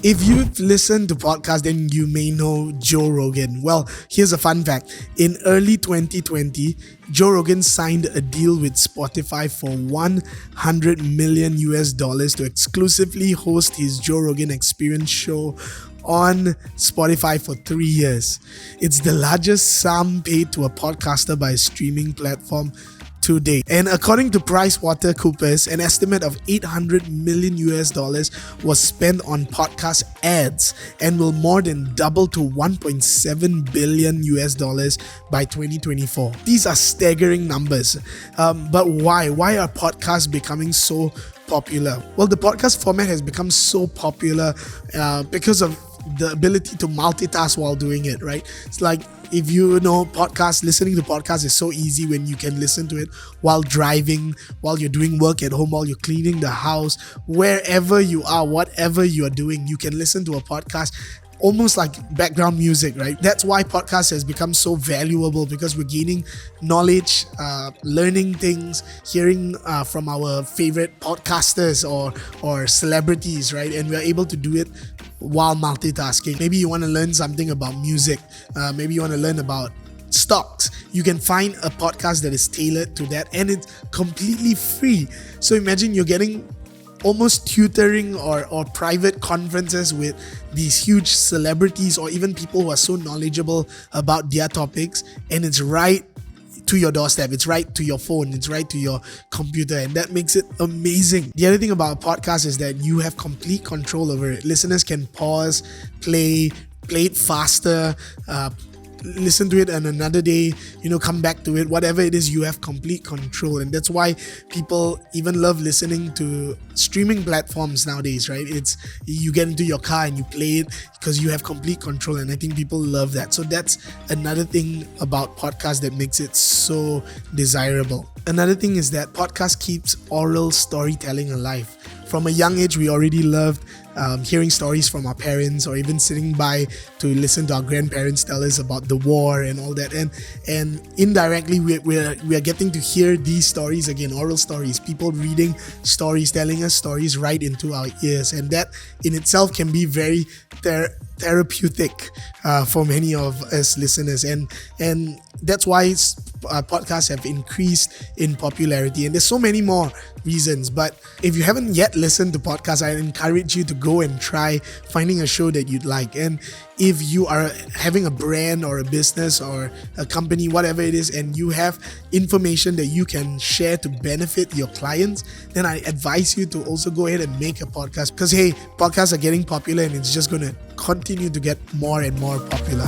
If you've listened to podcasts, then you may know Joe Rogan. Well, here's a fun fact. In early 2020, Joe Rogan signed a deal with Spotify for $100 million to exclusively host his Joe Rogan Experience show on Spotify for 3 years. It's the largest sum paid to a podcaster by a streaming platform to date. And according to PricewaterhouseCoopers, an estimate of $800 million was spent on podcast ads and will more than double to $1.7 billion by 2024. These are staggering numbers. But why? Why are podcasts becoming so popular? Well, the podcast format has become so popular because of the ability to multitask while doing it, right? It's like, if you know podcasts, listening to podcasts is so easy when you can listen to it while driving, while you're doing work at home, while you're cleaning the house, wherever you are, whatever you are doing, you can listen to a podcast almost like background music, right? That's why podcast has become so valuable, because we're gaining knowledge, learning things, hearing from our favorite podcasters or celebrities, right? And we're able to do it while multitasking. Maybe you want to learn something about music. Maybe you want to learn about stocks. You can find a podcast that is tailored to that, and it's completely free. So imagine you're getting almost tutoring or private conferences with these huge celebrities or even people who are so knowledgeable about their topics, and it's right to your doorstep, it's right to your phone, it's right to your computer, and that makes it amazing. The other thing about a podcast is that you have complete control over it. Listeners can pause, play it faster, listen to it on another day, come back to it. Whatever it is, you have complete control, and that's why people even love listening to streaming platforms nowadays, right? It's, you get into your car and you play it because you have complete control, and I think people love that. So that's another thing about podcasts that makes it so desirable. Another thing is that podcast keeps oral storytelling alive. From a young age, we already loved hearing stories from our parents, or even sitting by to listen to our grandparents tell us about the war and all that. And indirectly, we are getting to hear these stories again, oral stories, people reading stories, telling us stories right into our ears. And that in itself can be very therapeutic for many of us listeners. And that's why podcasts have increased in popularity, and there's so many more reasons. But if you haven't yet listened to podcasts, I encourage you to go and try finding a show that you'd like. And if you are having a brand or a business or a company, whatever it is, and you have information that you can share to benefit your clients, then I advise you to also go ahead and make a podcast, because hey, podcasts are getting popular and it's just going to continue to get more and more popular.